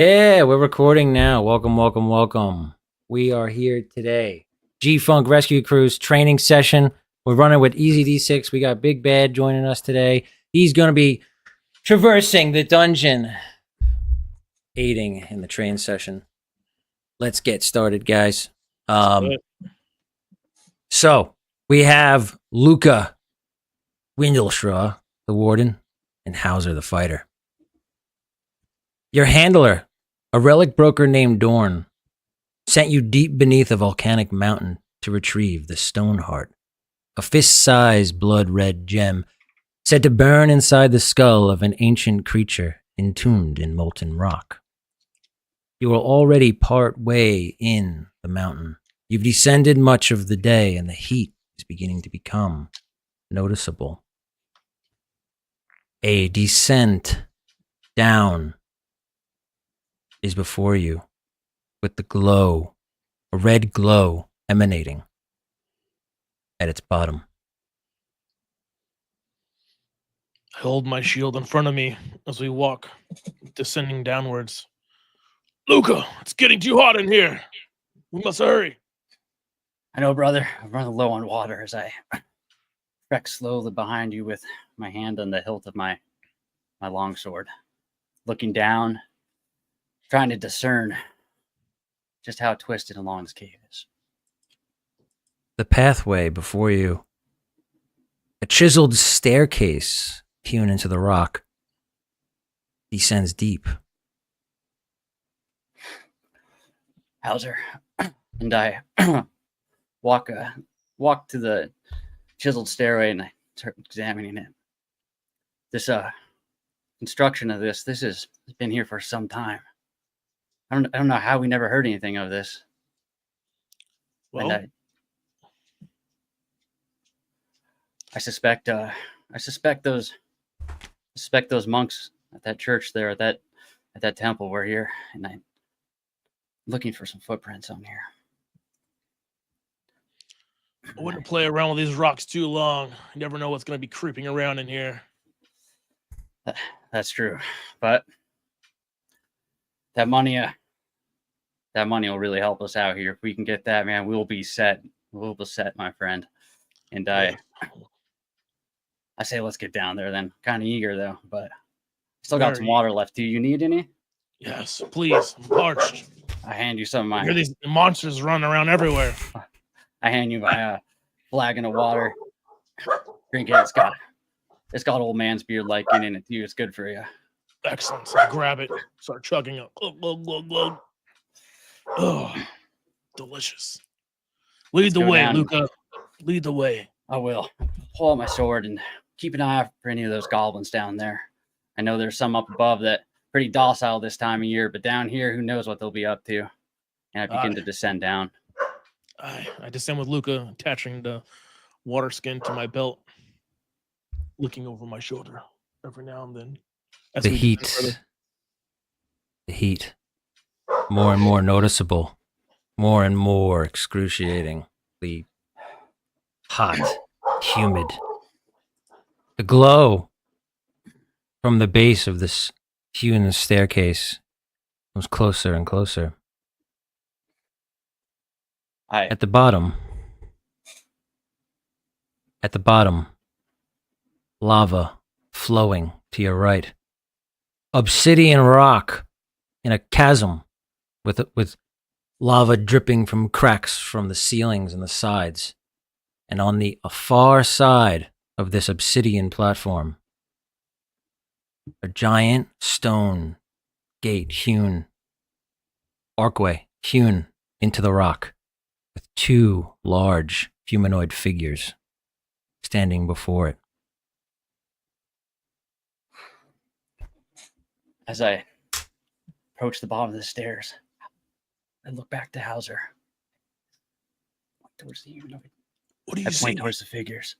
Yeah, we're recording now. Welcome, welcome, welcome. We are here today. Gfunkrescuecrew's training session. We're running with Easy D6. We got Big Bad joining us today. He's going to be traversing the dungeon, aiding in the train session. Let's get started, guys. So we have Luca Windlestraw, the warden, and Hauser, the fighter. Your handler, a relic broker named Dorn, sent you deep beneath a volcanic mountain to retrieve the stone heart, a fist-sized blood-red gem said to burn inside the skull of an ancient creature entombed in molten rock. You are already part way in the mountain. You've descended much of the day, and the heat is beginning to become noticeable. A descent down is before you, with the glow, a red glow emanating at its bottom. I hold my shield in front of me as we walk, descending downwards. Luca, it's getting too hot in here. We must hurry. I know, brother. I'm running low on water as I trek slowly behind you with my hand on the hilt of my longsword, looking down, trying to discern just how twisted and long this cave is. The pathway before you, a chiseled staircase hewn into the rock, descends deep. Hauser and I walk to the chiseled stairway and I start examining it. This construction of this has been here for some time. I don't know how we never heard anything of this. Well, And I suspect those monks at that church there, at that temple were here, and I'm looking for some footprints on here. I wouldn't play around with these rocks too long. You never know what's going to be creeping around in here. That's true, but that money will really help us out here. If we can get that, man, we'll be set. We'll be set, my friend. And I say let's get down there then. Kind of eager though, but still got some water left. Do you need any? Yes, please. I'm parched. I hand you some of mine. I hear these monsters running around everywhere. I hand you my flagon of water. Drink it. It's got old man's beard like in it too. It's good for you. Excellent. So I grab it, start chugging it. Oh, delicious. Lead the way, Luca. Lead the way. I will. Pull out my sword and keep an eye out for any of those goblins down there. I know there's some up above that pretty docile this time of year, but down here, who knows what they'll be up to. And I begin to descend down. I descend with Luca, attaching the water skin to my belt, looking over my shoulder every now and then. The heat, more and more noticeable, more and more excruciatingly hot, humid. The glow from the base of this hewn staircase comes closer and closer. At the bottom, lava flowing to your right. Obsidian rock in a chasm with lava dripping from cracks from the ceilings and the sides. And on the far side of this obsidian platform, a giant stone archway hewn into the rock with two large humanoid figures standing before it. As I approach the bottom of the stairs, I look back to Hauser. Point towards the humanoid. What do you see? Point towards the figures.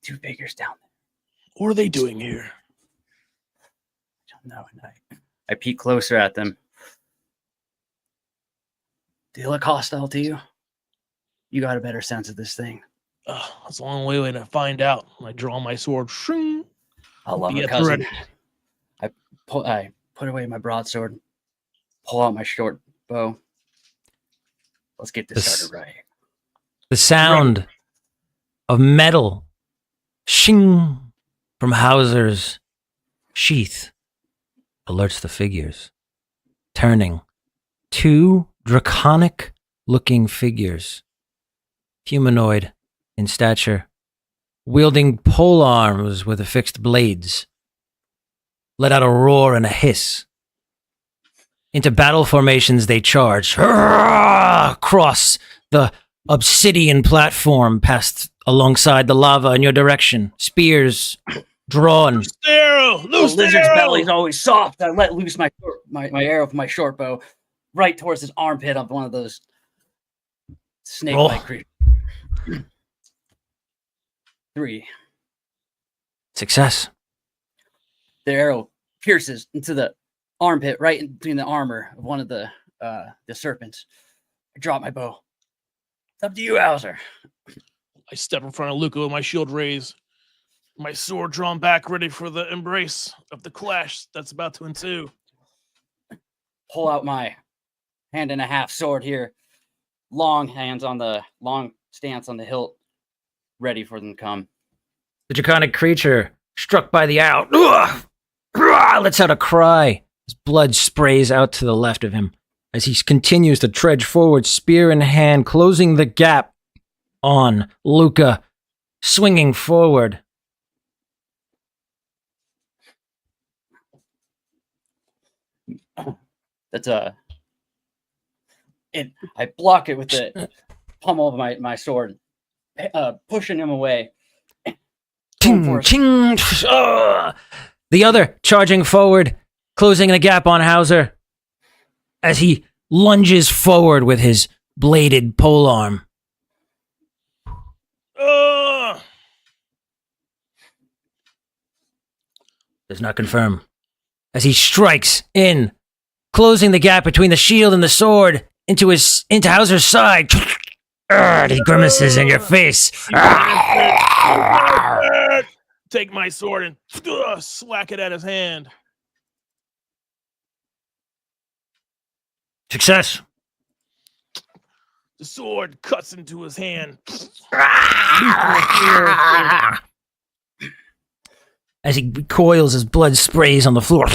Two figures down there. What are they doing here? I don't know. And I peek closer at them. Do they look hostile to you? You got a better sense of this thing. It's a long way to find out. I draw my sword. I love her, cousin. I put away my broadsword, pull out my short bow. Let's get this started right. The sound of metal shing from Hauser's sheath alerts the figures, turning. 2 draconic-looking figures, humanoid in stature, wielding pole arms with affixed blades, let out a roar and a hiss. Into battle formations they charge, across the obsidian platform, past alongside the lava in your direction. Spears drawn. Loose the arrow! Loose the lizard's arrow! belly's always soft. I let loose my arrow from my short bow right towards his armpit of one of those snake-like creatures. 3. Success. The arrow pierces into the armpit right in between the armor of one of the serpents. I drop my bow. It's up to you, Hauser. I step in front of Luca with my shield raised, my sword drawn back, ready for the embrace of the clash that's about to ensue. Pull out my hand and a half sword here. Long stance on the hilt, ready for them to come. The draconic creature, struck by the arrow, lets out a cry. His blood sprays out to the left of him as he continues to trudge forward, spear in hand, closing the gap on Luca, swinging forward. That's I block it with the pommel of my sword, pushing him away. Ting, ting, the other charging forward, closing the gap on Hauser as he lunges forward with his bladed polearm. Does not confirm. As he strikes in, closing the gap between the shield and the sword into Hauser's side. He grimaces in your face. Take my sword and slack it at his hand. Success. The sword cuts into his hand. As he recoils, his blood sprays on the floor.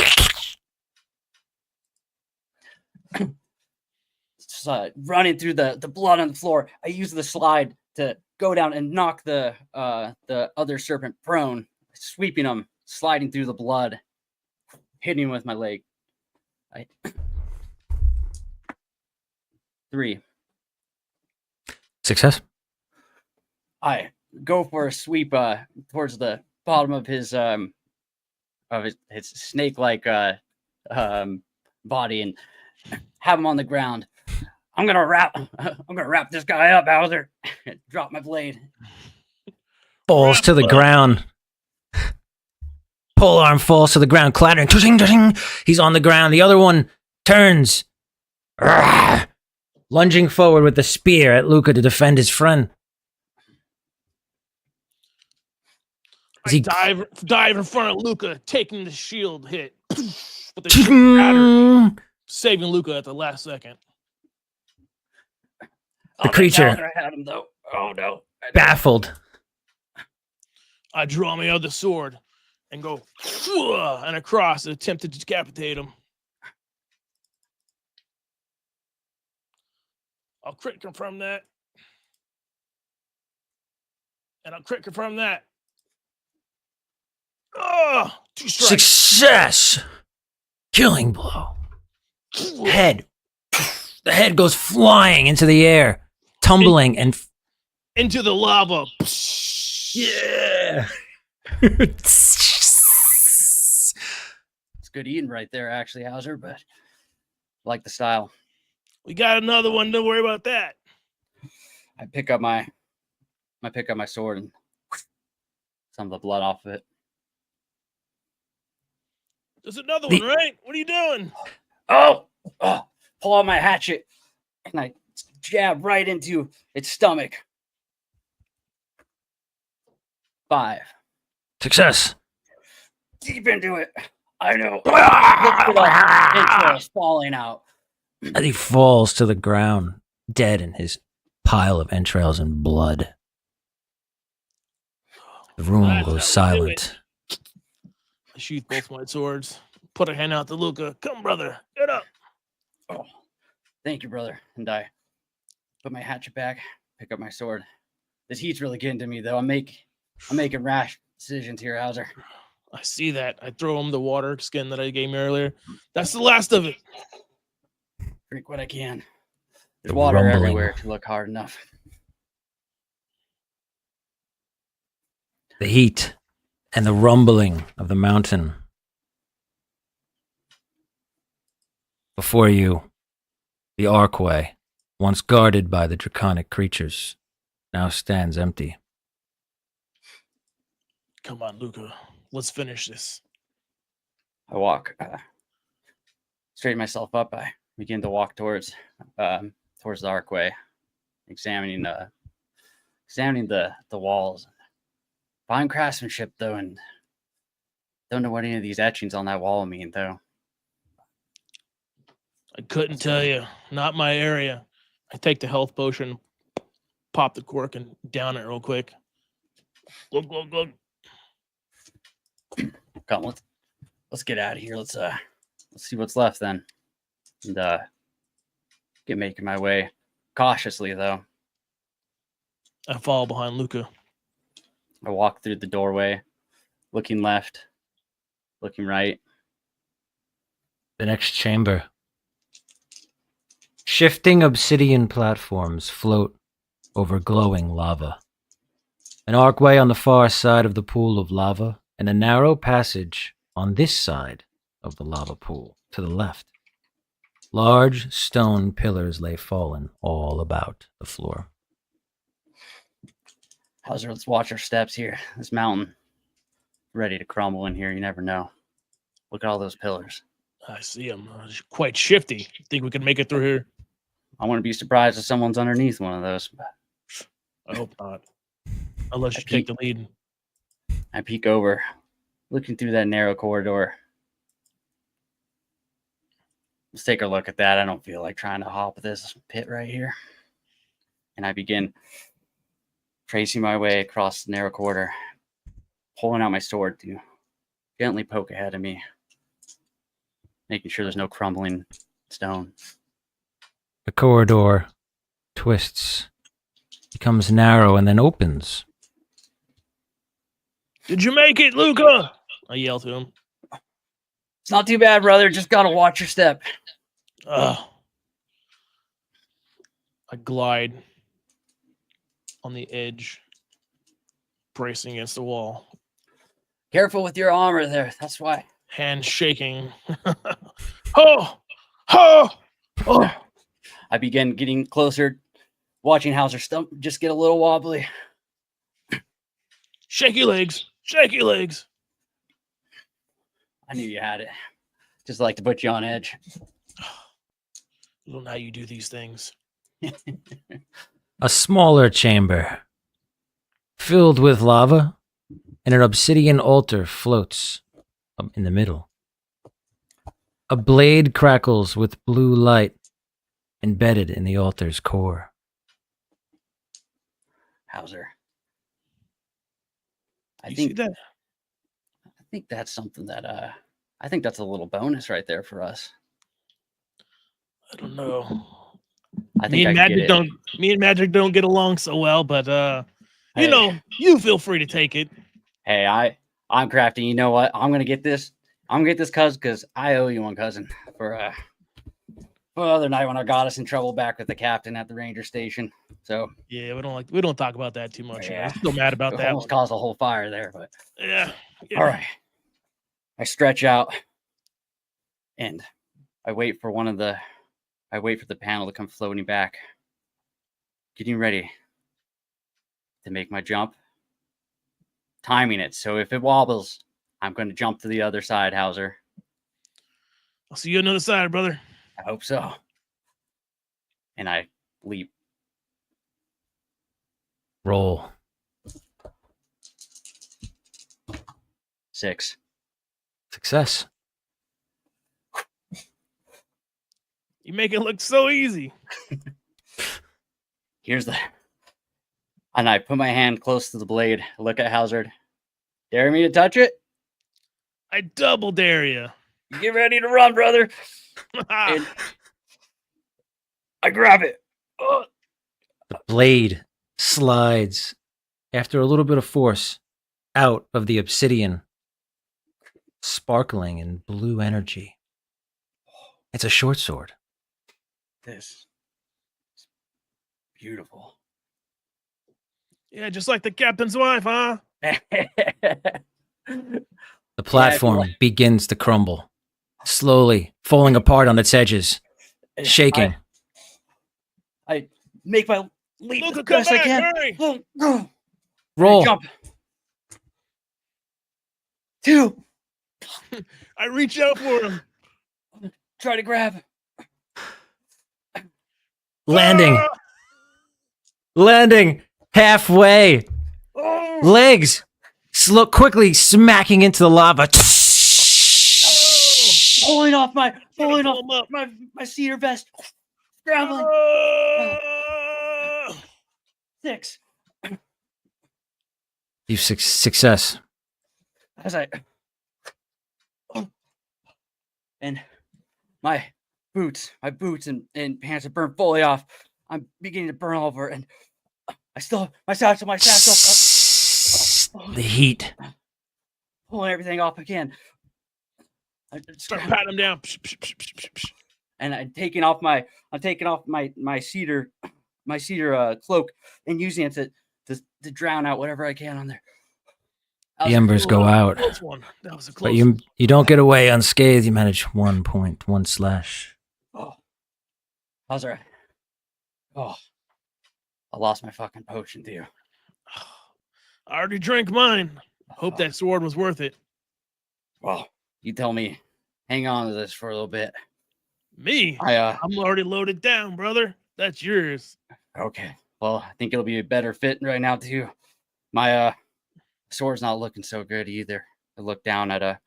Running through the blood on the floor, I use the slide to go down and knock the other serpent prone, sweeping him, sliding through the blood, hitting him with my leg. 3. Success. I go for a sweep towards the bottom of his snake-like body and have him on the ground. I'm gonna wrap this guy up, Hauser. Drop my blade. Falls to the ground. Polearm falls to the ground, clattering. He's on the ground. The other one turns, lunging forward with the spear at Luca to defend his friend. I dive in front of Luca, taking the shield hit. But the shield battered, saving Luca at the last second. The creature, I had him though. Oh no! baffled. I draw my other sword and go and across and attempt to decapitate him. I'll crit confirm that. And I'll crit confirm that. 2 strikes. Success. Killing blow. Head. The head goes flying into the air, tumbling and into the lava. yeah. It's good eating right there, actually, Hauser, but I like the style. We got another one. Don't worry about that. I pick up my sword and some of the blood off of it. There's another one, right? What are you doing? Oh, pull out my hatchet and I jab right into its stomach. 5. Success. Deep into it. I know. Entrails falling out. as he falls to the ground, dead in his pile of entrails and blood. The room That's goes how we do it. silent. I sheath both my swords. Put a hand out to Luca. Come, brother. Get up. Oh, thank you, brother. And I put my hatchet back, pick up my sword. This heat's really getting to me, though. I'm making rash decisions here, Hauser. I see that. I throw him the water skin that I gave him earlier. That's the last of it. Drink what I can. There's The water rumbling. everywhere if you look hard enough. The heat and the rumbling of the mountain. Before you, the archway, once guarded by the draconic creatures, now stands empty. Come on, Luca. Let's finish this. I walk, straighten myself up. I begin to walk towards the archway, examining the walls. Fine craftsmanship, though, and don't know what any of these etchings on that wall mean, though. I couldn't tell you. Not my area. I take the health potion, pop the cork, and down it real quick. Glug, glug, glug. Come, let's get out of here. Let's see what's left then, and get making my way cautiously, though. I follow behind Luca. I walk through the doorway, looking left, looking right. The next chamber. Shifting obsidian platforms float over glowing lava. An archway on the far side of the pool of lava, and a narrow passage on this side of the lava pool to the left. Large stone pillars lay fallen all about the floor. Hauser, let's watch our steps here. This mountain, ready to crumble in here. You never know. Look at all those pillars. I see him. Quite shifty. Think we can make it through here? I wouldn't be surprised if someone's underneath one of those. I hope not. Unless you take the lead. I peek over, looking through that narrow corridor. Let's take a look at that. I don't feel like trying to hop this pit right here. And I begin tracing my way across the narrow corridor, pulling out my sword to gently poke ahead of me, making sure there's no crumbling stone. The corridor twists, becomes narrow, and then opens. Did you make it, Luca? I yell to him. It's not too bad, brother. Just gotta watch your step. I glide on the edge, bracing against the wall. Careful with your armor there. That's why. Hand shaking. Oh! Oh! Oh! I begin getting closer, watching Hauser stump just get a little wobbly. Shaky legs. Shaky legs. I knew you had it. Just like to put you on edge. I don't know how you do these things. A smaller chamber, filled with lava, and an obsidian altar floats up in the middle. A blade crackles with blue light embedded in the altar's core. Hauser. You see that? I think that's something that I think that's a little bonus right there for us. I don't know. I think Me and Magic don't get along so well, but you know, you feel free to take it. Hey, I'm crafty. You know what? I'm gonna get this. I'm gonna get this cousin because I owe you one, cousin, for the other night when I got us in trouble back with the captain at the ranger station. So yeah, we don't talk about that too much. Yeah. I'm still mad about that. Almost caused a whole fire there, but Yeah. all right. I stretch out and I wait for the panel to come floating back, getting ready to make my jump, timing it. So if it wobbles, I'm going to jump to the other side, Hauser. I'll see you on the other side, brother. I hope so. And I leap. Roll. 6. Success. You make it look so easy. Here's the. And I put my hand close to the blade. Look at Hazard. Dare me to touch it? I double dare you. Get ready to run, brother. And I grab it. Oh. The blade slides after a little bit of force out of the obsidian, sparkling in blue energy. It's a short sword. This is beautiful. Yeah, just like the captain's wife, huh? The platform begins to crumble, slowly falling apart on its edges, shaking. I make my leap Luca, as come best I back, can. hurry! Roll. Jump. 2. I reach out for him. Try to grab. Landing. Ah! Landing halfway. Oh! Legs quickly smacking into the lava. Pulling off my Pull him up. my cedar vest. Scrambling. Ah! 6. You success. As I and my boots and pants are burned fully off. I'm beginning to burn over, and I still have my satchel. The heat. Pulling everything off again. Start patting him down. And I'm taking off my cedar cloak and using it to drown out whatever I can on there. The embers go out. Close one. That was a close But you don't get away unscathed. You manage 1 point, 1 slash. Oh, how's right? Oh, I lost my fucking potion too. I already drank mine. Hope that sword was worth it. Well, you tell me. Hang on to this for a little bit. Me? I'm I'm already loaded down, brother. That's yours. Okay. Well, I think it'll be a better fit right now too. My sword's not looking so good either. I look down at a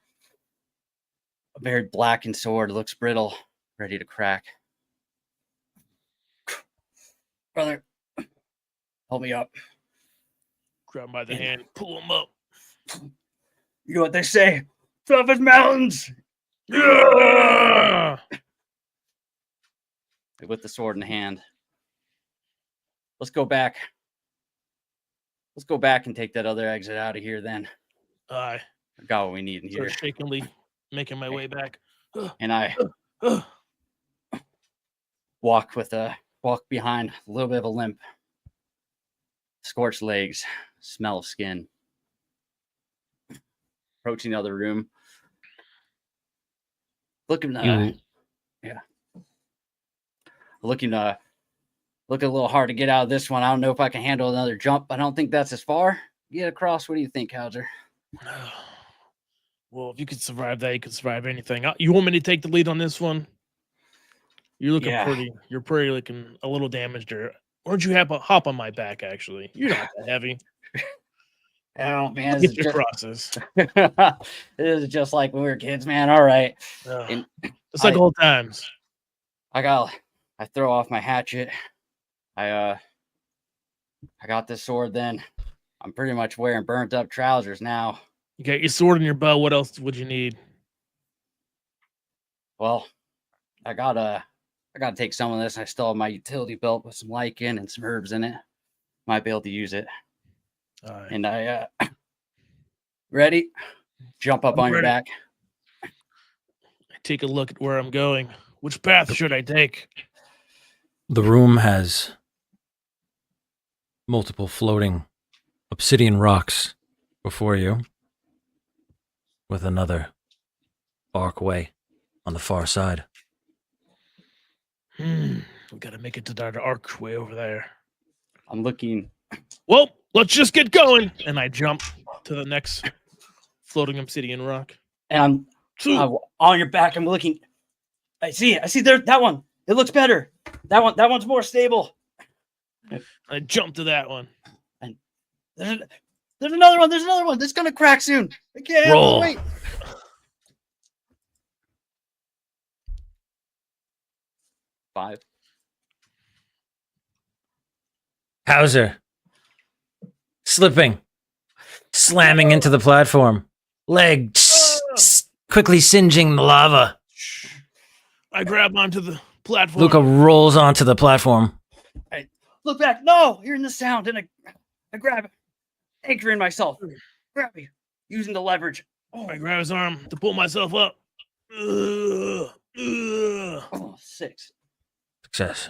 very blackened sword. It looks brittle, ready to crack. Brother, help me up. Grab him by the hand, pull him up. You know what they say? Tough as mountains. Yeah! With the sword in hand. Let's go back. Let's go back and take that other exit out of here then. I got what we need in here. start shakily making my way back. And I walk behind, a little bit of a limp. Scorched legs, smell of skin. Approaching the other room. Looking looking a little hard to get out of this one. I don't know if I can handle another jump. I don't think that's as far. Get across. What do you think, Hauser? Well, if you could survive that, you could survive anything. You want me to take the lead on this one? You're looking pretty. You're pretty looking a little damaged. Or why don't you hop on my back? Actually, you're not that heavy. Oh man, Get your crosses. This is just like when we were kids, man. All right, it's like old times. I throw off my hatchet. I got this sword. Then I'm pretty much wearing burnt up trousers now. You got your sword in your bow. What else would you need? Well, I gotta take some of this. I still have my utility belt with some lichen and some herbs in it. Might be able to use it. And I ready? Jump up on your back. I take a look at where I'm going. Which path should I take? The room has multiple floating obsidian rocks before you, with another archway on the far side. We gotta make it to that archway over there. I'm looking. Well, let's just get going. And I jump to the next floating obsidian rock. And I'm on your back. I'm looking. I see it. I see there. That one. It looks better. That one's more stable. I jump to that one. And there's another one. There's another one. That's gonna crack soon. I can't Roll. wait. 5. Hauser, slipping, slamming into the platform, leg quickly singeing the lava. I grab onto the platform. Luca rolls onto the platform. I look back. No, hearing the sound, and I grab it, anchoring myself. Grab me, using the leverage. I grab his arm to pull myself up. Oh, 6. Success.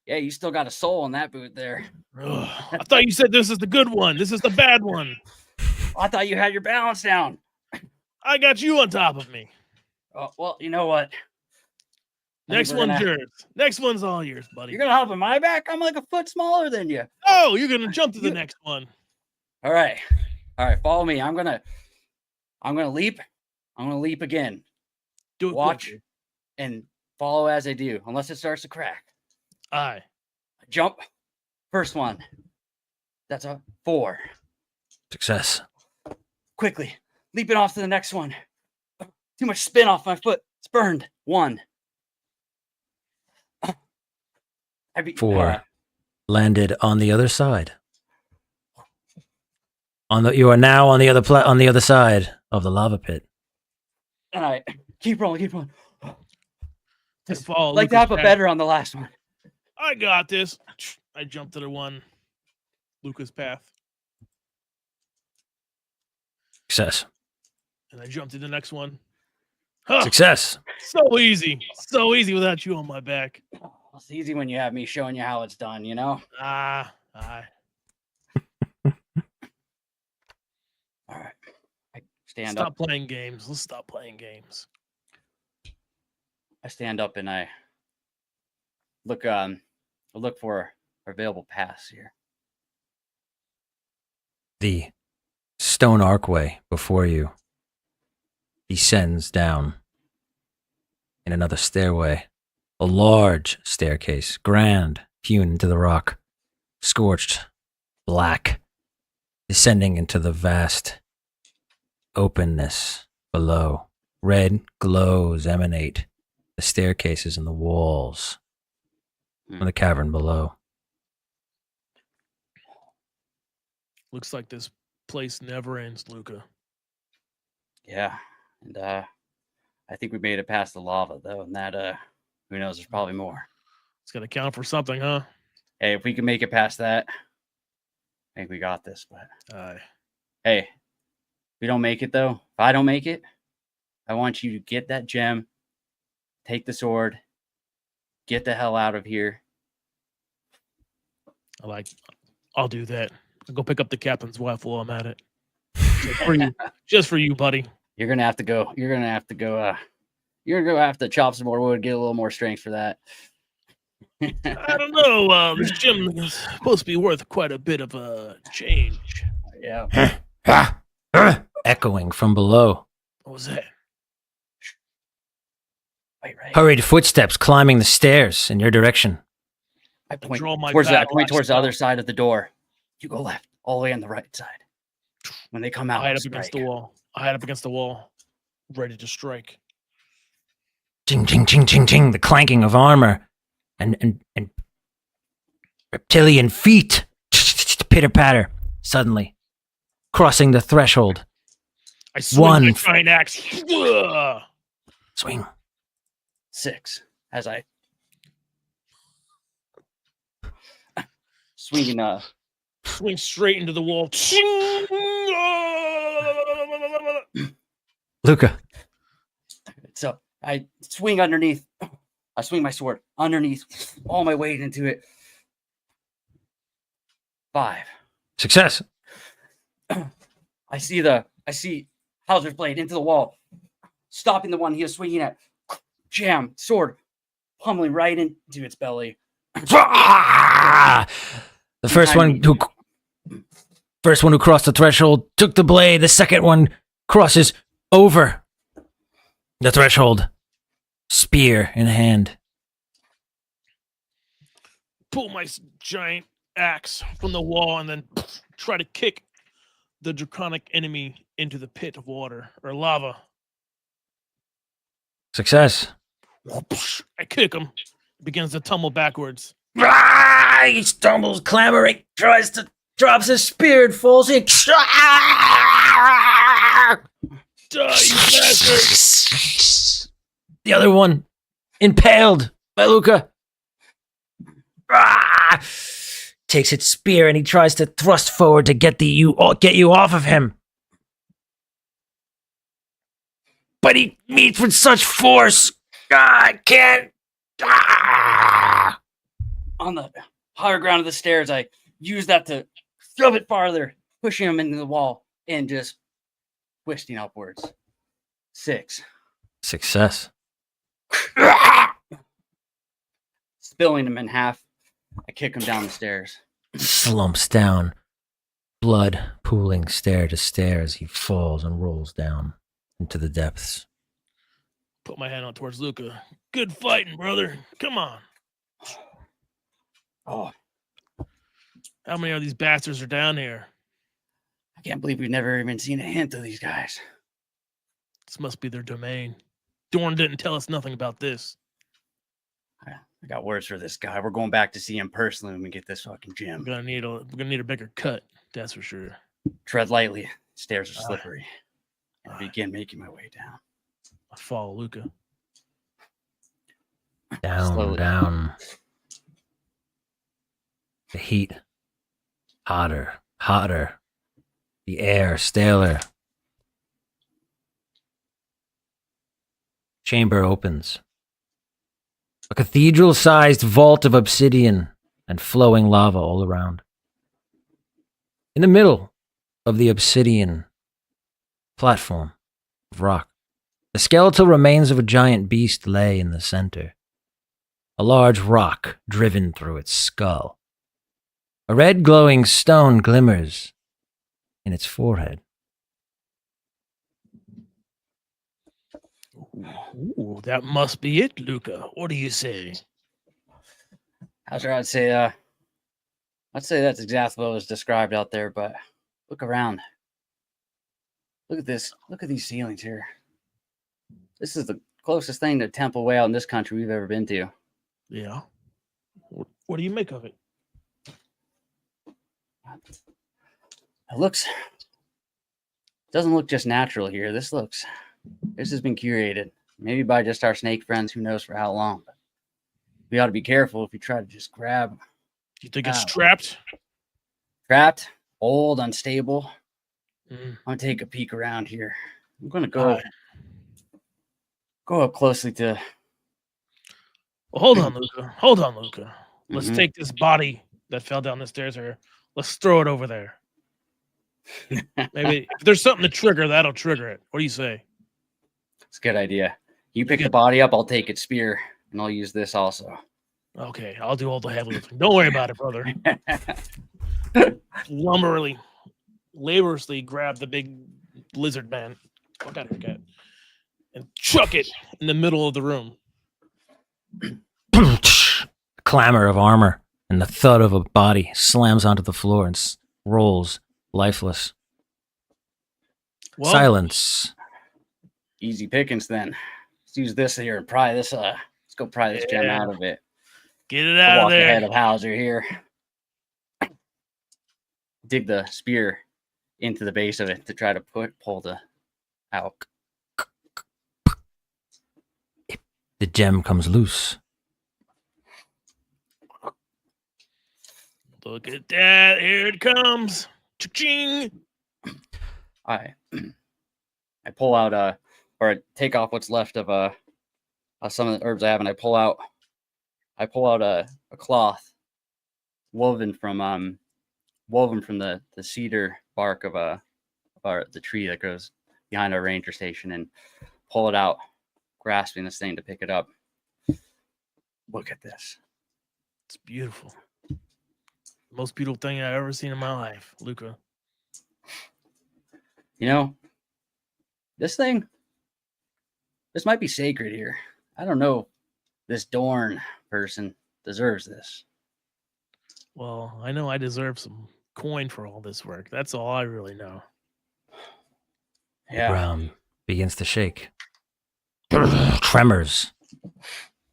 Yeah, you still got a soul in that boot there. I thought you said this is the good one. This is the bad one. I thought you had your balance down. I got you on top of me. Oh, well, you know what? Next one's yours. Next one's all yours, buddy. You're gonna hop on my back? I'm like a foot smaller than you. Oh, you're gonna jump to the next one. All right, follow me. I'm gonna leap. I'm gonna leap again. Do it. Watch quickly. and follow as I do, unless it starts to crack. Aye. Jump. First one. That's a 4. Success. Quickly leaping off to the next one. Too much spin off my foot. It's burned. 1. 4. Landed on the other side. You are now on the other side of the lava pit. All right, keep rolling. Just follow Like Lucas' that, but path. better on the last one. I got this. I jumped to the one. Lucas' path. Success. And I jumped to the next one. Huh. Success. So easy. So easy without you on my back. It's easy when you have me showing you how it's done, you know? Aye. All right. I stand Stop up. playing games. Let's stop playing games. I stand up and I look for available paths here. The stone archway before you descends down in another stairway. A large staircase, grand, hewn into the rock, scorched, black, descending into the vast openness below. Red glows emanate the staircases and the walls from the cavern below. Looks like this place never ends, Luca. Yeah. And I think we made it past the lava though, and that who knows, there's probably more. It's gonna count for something, huh? Hey, if we can make it past that, I think we got this, but Aye. hey, if we don't make it though, if I don't make it, I want you to get that gem, take the sword, get the hell out of here. I'll do that. I'll go pick up the captain's wife while I'm at it. Just for you, buddy. You're gonna have to go. You're gonna have to chop some more wood, get a little more strength for that. I don't know. This gem is supposed to be worth quite a bit of change. Yeah. Echoing from below. What was that? Wait, right. Hurried footsteps climbing the stairs in your direction. I point draw my towards battle the axe other down. side of the door. You go left, all the way on the right side. When they come out, I hide up strike. against the wall. I hide up against the wall, ready to strike. Ching, ching, ching, ching, ching. The clanking of armor and reptilian feet. Pitter patter. Suddenly, crossing the threshold. I swing One. my giant axe. Swing. 6 as I swinging Swing straight into the wall. Luca. So I swing underneath. I swing my sword underneath, all my weight into it. 5. Success. I see Hauser's blade into the wall, stopping the one he was swinging at. Jam, sword, pummeling right into its belly. The first one who crossed the threshold took the blade. The second one crosses over the threshold, spear in hand. Pull my giant axe from the wall and then try to kick the draconic enemy into the pit of water or lava. Success. I kick him. Begins to tumble backwards. He stumbles, clamoring, drops his spear and falls in. Die, you bastard! The other one, impaled by Luca. Takes its spear and he tries to thrust forward to get you off of him. But he meets with such force. I can't. On the higher ground of the stairs, I use that to shove it farther, pushing him into the wall and just twisting upwards. 6. Success. Spilling him in half, I kick him down the stairs. Slumps down, blood pooling stair to stair as he falls and rolls down into the depths. Put my hand out towards Luca. Good fighting, brother. Come on. Oh, How many of these bastards are down here? I can't believe we've never even seen a hint of these guys. This must be their domain. Dorn didn't tell us nothing about this. I got words for this guy. We're going back to see him personally when we get this fucking We're gem. gonna need a bigger cut. That's for sure. Tread lightly. Stairs are slippery. I Aye. begin making my way down. I follow Luca. Down, Slowly. down. The heat. Hotter, hotter. The air staler. Chamber opens. A cathedral-sized vault of obsidian and flowing lava all around. In the middle of the obsidian platform of rock, the skeletal remains of a giant beast lay in the center. A large rock driven through its skull. A red glowing stone glimmers in its forehead. Ooh, that must be it, Luca. What do you say? I'd say that's exactly what was described out there, but look around. Look at this. Look at these ceilings here. This is the closest thing to temple way out in this country we've ever been to. Yeah. What do you make of it? It doesn't look just natural here. This has been curated. Maybe by just our snake friends, who knows for how long. But we ought to be careful if we try to just grab. You think it's trapped? Trapped, old, unstable. Mm. I'm gonna take a peek around here. I'm gonna go up closely to. Well, hold on, Luca. Hold on, Luca. Let's Mhm. take this body that fell down the stairs here. Let's throw it over there. Maybe if there's something to trigger, that'll trigger it. What do you say? It's a good idea. You pick the body up, I'll take its spear, and I'll use this also. Okay, I'll do all the heavy lifting. Don't worry about it, brother. Laboriously grab the big lizard man. Fuck out of here, cat. And chuck it in the middle of the room. Clamor of armor and the thud of a body slams onto the floor and rolls lifeless. Well, Silence. Easy pickings then. Let's use this here and pry this. Let's go pry this gem out of it. Get it out of Walk ahead there. of Hauser here. Dig the spear into the base of it to try to pull the out. The gem comes loose. Look at that. Here it comes. Cha-ching. I pull out or I take off what's left of some of the herbs I have, and I pull out a cloth woven from the cedar bark of the tree that grows behind our ranger station, and pull it out, grasping this thing to pick it up. Look at this. It's beautiful. Most beautiful thing I've ever seen in my life, Luca. You know, this might be sacred here. I don't know if this Dorn person deserves this. Well, I know I deserve some coin for all this work. That's all I really know. Yeah. Ground begins to shake. Tremors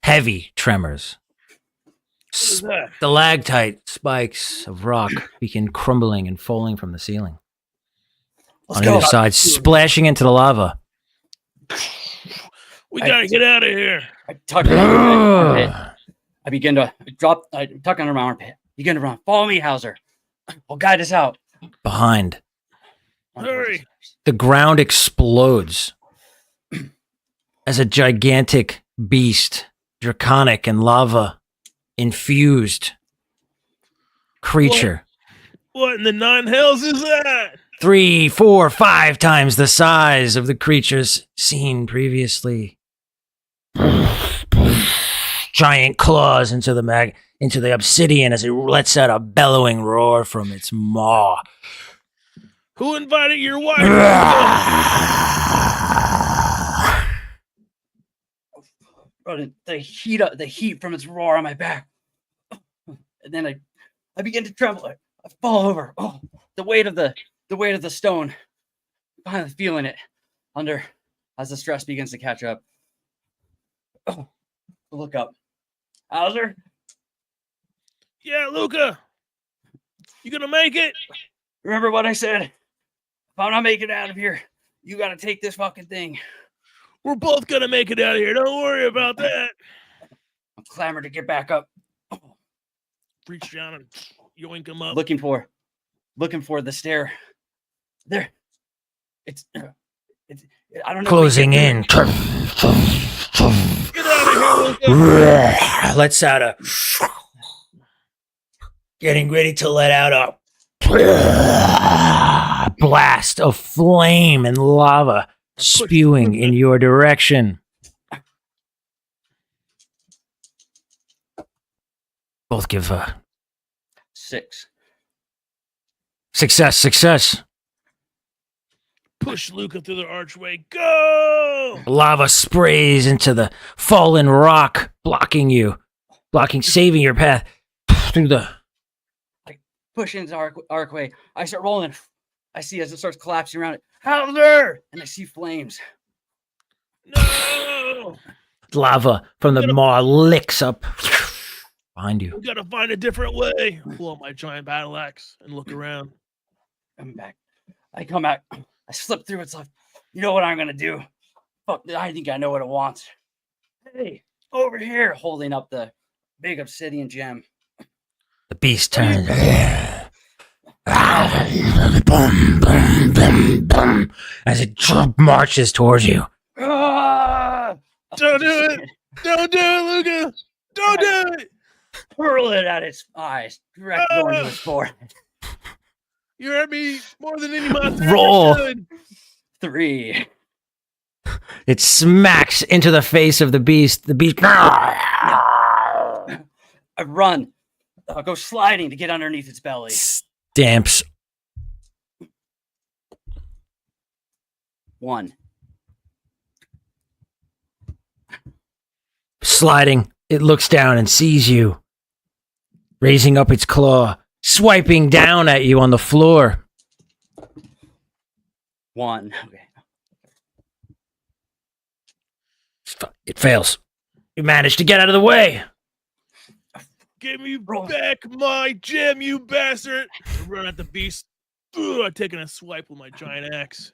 Heavy tremors. What is that? Stalactite spikes of rock begin crumbling and falling from the ceiling. Let's On go. either side, splashing into the lava. We gotta get out of here. I tuck under my armpit. I begin to drop. I tuck under my armpit. Begin to run. Follow me, Hauser. I'll guide us out. Behind. Hurry. The ground explodes as a gigantic beast, draconic and lava infused creature. What in the nine hells is that? 3, 4, 5 times the size of the creatures seen previously. Giant claws into the obsidian as it lets out a bellowing roar from its maw. Who invited your wife? The heat from its roar on my back, and then I begin to tremble. I fall over. Oh, the weight of the stone. Finally feeling it under as the stress begins to catch up. Oh, look up, Hauser. Yeah, Luca. You gonna make it? Remember what I said? If I'm not making it out of here, you got to take this fucking thing. We're both gonna make it out of here. Don't worry about that. I'm clamoring to get back up. Reach down and yoink him up. Looking for the stair. There. It's I don't know. Closing in. Get out of here, Luca. Lets out a. Getting ready to let out a blast of flame and lava spewing in your direction. Both give a 6. success. Push Luca through the archway. Go! Lava sprays into the fallen rock, saving your path through the. Push into the archway. I start rolling. I see as it starts collapsing around it. Hauser! And I see flames. No! Lava from the maw licks up behind you. We gotta find a different way. Pull out my giant battle axe and look around. I'm back. I come back. I slip through its left. You know what I'm gonna do? Fuck, I think I know what it wants. Hey, over here, holding up the big obsidian gem. The beast turns. As it marches towards you. Ah! Don't do it! Don't do it, Luca! Don't do it! Hurl it at its eyes, direct going to its forehead. You hurt me more than any monster Roll. ever could. 3. It smacks into the face of the beast. The beast. I run. I'll go sliding to get underneath its belly. Stamps. 1. Sliding, it looks down and sees you. Raising up its claw, swiping down at you on the floor. 1. Okay. It fails. You manage to get out of the way. Give me back my gem, you bastard! I run at the beast, taking a swipe with my giant axe.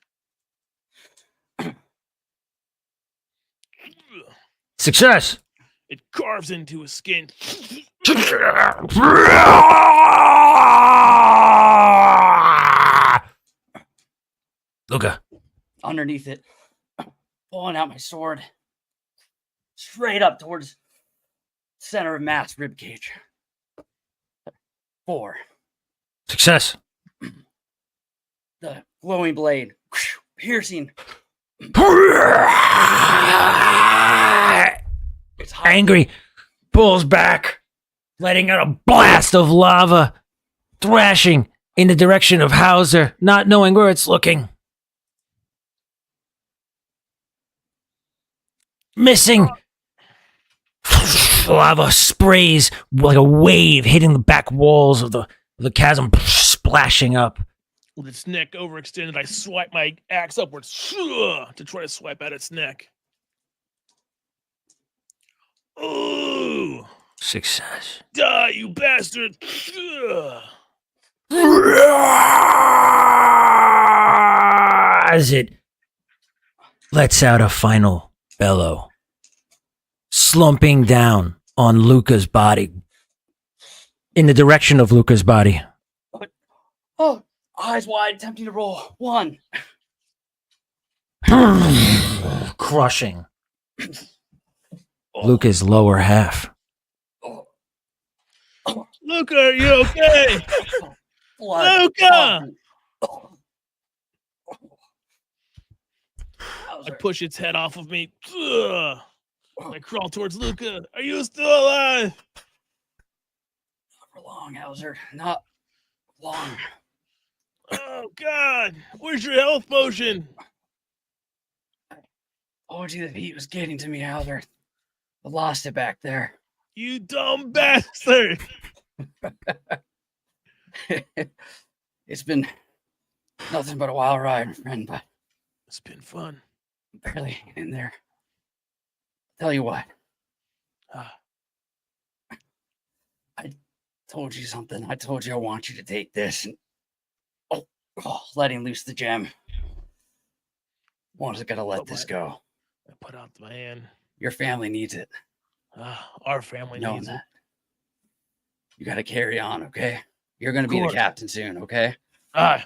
Success. It carves into his skin. Luca. Underneath it, pulling out my sword, straight up towards center of mass rib cage. 4. Success. The glowing blade, piercing. It's hot. Angry, pulls back, letting out a blast of lava, thrashing in the direction of Hauser, not knowing where it's looking. Missing. Lava sprays like a wave hitting the back walls of the chasm, splashing up. With its neck overextended, I swipe my axe upwards to try to swipe at its neck. Success. Die, you bastard! Ugh. As it lets out a final bellow, slumping down on Luca's body, in the direction of Luca's body. Oh, eyes wide, tempting to roll. 1. Crushing Luca's lower half. Luca, are you okay? Blood. Luca! Oh. I push its head off of me. Ugh. I crawl towards Luca. Are you still alive? Not for long, Hauser. Not long. Oh, God. Where's your health potion? I told you the heat was getting to me, Hauser. I lost it back there. You dumb bastard. It's been nothing but a wild ride, my friend, but It's been fun. I'm barely hanging in there. Tell you what, Ah, I told you something. I told you I want you to take this and letting loose the gem. One's gotta let this go. I put out my hand. Your family needs it. Our family Knowing needs it. that. You gotta carry on, okay? You're gonna be the course. captain soon, okay? I'll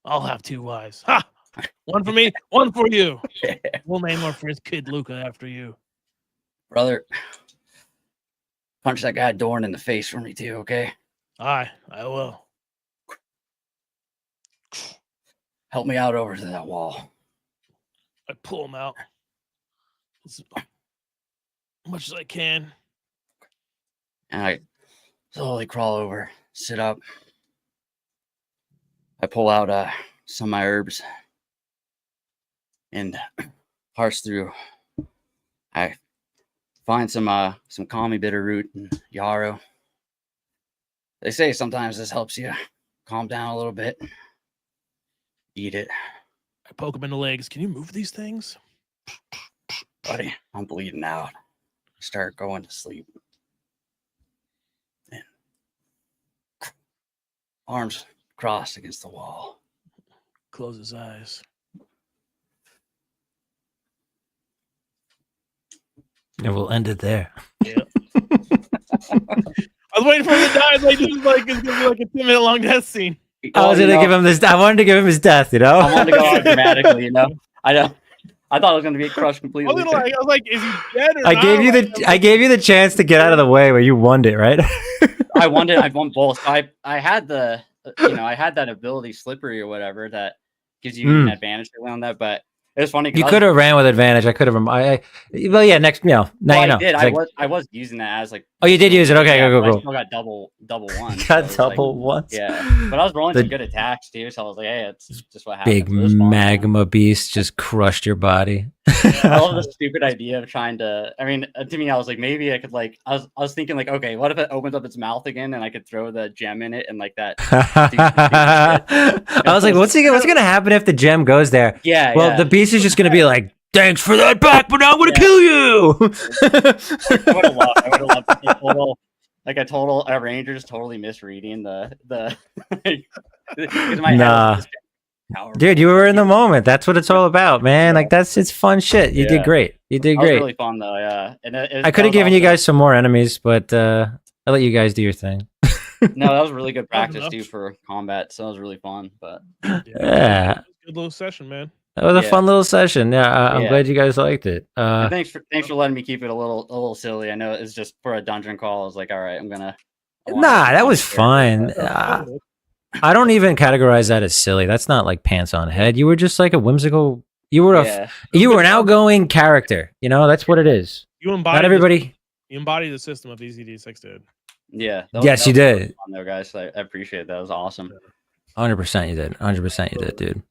have 2 wives. Ha! One for me, one for you. We'll name our first kid Luca after you. Brother, punch that guy Dorn in the face for me too, okay? I will. Help me out over to that wall. I pull him out as much as I can. And I slowly crawl over, sit up. I pull out some of my herbs and parse through. I find some kami bitter root and yarrow. They say sometimes this helps you calm down a little bit. Eat it. I poke him in the legs. Can you move these things? Buddy, I'm bleeding out. Start going to sleep. And arms crossed against the wall. Close his eyes. And we'll end it there. Yeah. I was waiting for him to die. Like, this is like, it's gonna be like a 2-minute long death scene. I was gonna give him this. I wanted to give him his death. You know. I wanted to go out dramatically. You know. I know. I thought it was going to be crushed completely. I was like, is he dead or I not? gave you I gave you the chance to get out of the way, where you won it, right? I won both. I had the I had that ability slippery or whatever that gives you an advantage on that, but it was funny. You could have ran with advantage. I could have. Well, yeah. Next, now you know. I did. Like, I was using that as like. Oh, you did use it. Okay, yeah, go. I still got double ones. Got so double ones. Yeah, but I was rolling some good attacks too, so I was like, hey, it's just what happened. Big magma beast just crushed your body. I love the stupid idea of trying to. I mean, to me, I was like, maybe I could like. I was thinking like, okay, what if it opens up its mouth again and I could throw the gem in it and like that. I was like, what's gonna happen if the gem goes there? Yeah. Well, the beast is just gonna be like, thanks for that back, but now I'm gonna kill you. I would have loved a total ranger just totally misreading the. Nah. Dude, you were in the moment. That's what it's all about, man. Like it's fun shit. You did great. You did great. It was really fun though, yeah. And I could have given you guys some more enemies, but I'll let you guys do your thing. No, that was really good practice too for combat. So that was really fun. But yeah, good little session, man. That was a fun little session. Yeah, I'm glad you guys liked it. Thanks for letting me keep it a little silly. I know it's just for a dungeon crawl. I was like, all right, that was fine. I don't even categorize that as silly. That's not like pants on head. You were just like a whimsical. You were an outgoing character. You know, that's what it is. You embody. Not everybody. You embody the system of ECD6 did. Yeah. Yes, you did. On there, guys. I appreciate that. It was awesome. 100% you did. 100% you did, dude.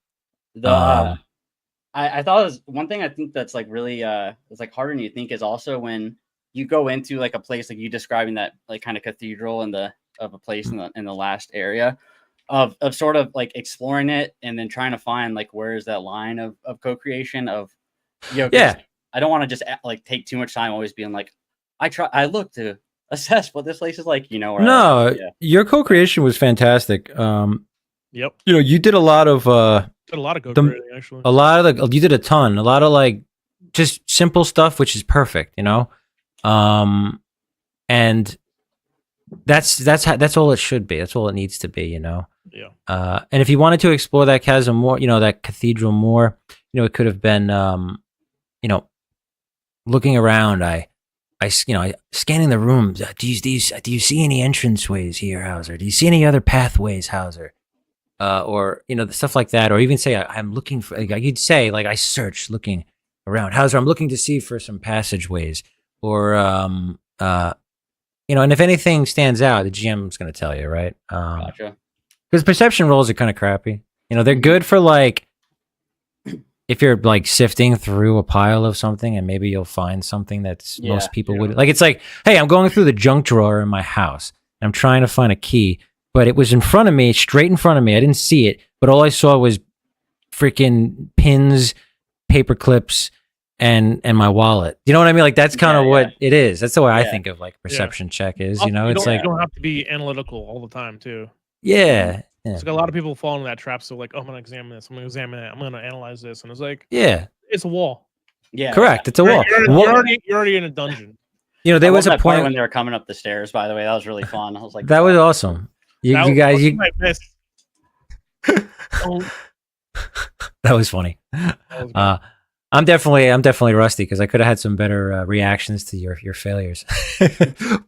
I thought it was one thing I think that's like really it's like harder than you think is also when you go into like a place like you describing that like kind of cathedral of a place in the last area of sort of like exploring it and then trying to find like where is that line of co-creation of I don't want to just like take too much time always being like I look to assess what this place is like. You know, where No, your co-creation was fantastic. Yep. You did a lot of Did a lot of co-creating actually. you did a ton, a lot of like just simple stuff, which is perfect, and that's all it should be. That's all it needs to be, Yeah. And if you wanted to explore that chasm more, that cathedral more, it could have been, looking around. I scanning the rooms. Do you see any entranceways here, Hauser? Do you see any other pathways, Hauser? Or stuff like that, or even say I'm looking for. Like, you'd say like I search looking around, Hauser. I'm looking to see for some passageways, or and if anything stands out, the GM's going to tell you, right? Gotcha. Because perception rolls are kind of crappy. They're good for like if you're like sifting through a pile of something, and maybe you'll find something that's most people would like. It's like, hey, I'm going through the junk drawer in my house, and I'm trying to find a key. But it was in front of me, straight in front of me. I didn't see it, but all I saw was freaking pins, paper clips, and my wallet. You know what I mean? Like that's kind of what it is. That's the way I think of like perception check is. It's like you don't have to be analytical all the time too. Yeah. It's like a lot of people fall into that trap. So like, oh, I'm gonna examine this. I'm gonna examine that. I'm gonna analyze this, and it's like, it's a wall. Yeah, correct. It's a wall. You're already in a dungeon. There was a point when they were coming up the stairs. By the way, that was really fun. I was like, that was awesome. You guys, that was funny. I'm definitely rusty because I could have had some better reactions to your failures.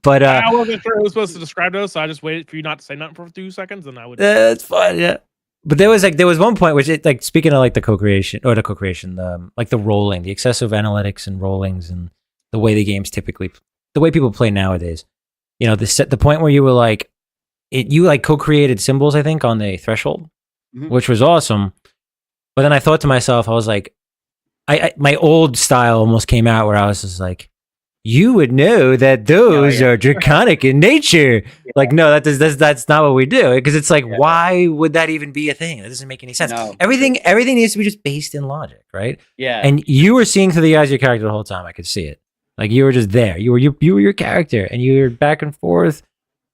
But I wasn't sure who was supposed to describe those, so I just waited for you not to say nothing for 2 seconds, and I would. That's fine, yeah. But there was one point which like speaking of like the co-creation, like the rolling, the excessive analytics and rollings, and the way the games the way people play nowadays. The point where you were like. You like co-created symbols, I think, on the threshold, which was awesome. But then I thought to myself, I was like, my old style almost came out where I was just like, you would know that those are draconic in nature. Like, no, that's not what we do. Because it's like, why would that even be a thing? That doesn't make any sense. No. Everything needs to be just based in logic, right? Yeah. And you were seeing through the eyes of your character the whole time. I could see it. Like you were just there. You were your character, and you were back and forth.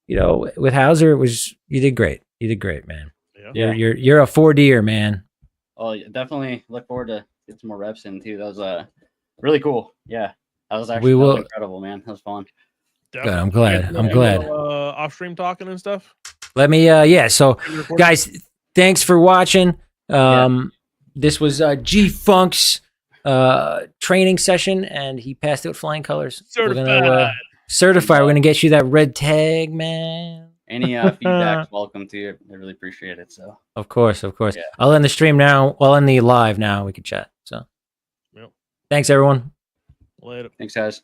With Hauser, you did great. You did great, man. Yeah. You're a 4D'er, man. Oh, definitely look forward to get some more reps in too. That was really cool. Yeah, that was actually incredible, man. That was fun. Good. I'm glad. I'm glad. Off stream talking and stuff. Let me. So, guys, thanks for watching. This was Gfunk's training session, and he passed out flying colors. Certified. We're gonna get you that red tag, man. Any feedback's welcome to you. I really appreciate it. So of course. Yeah. I'll end the stream now. I'll end the live now. We can chat. So, thanks everyone. Later. Thanks, guys.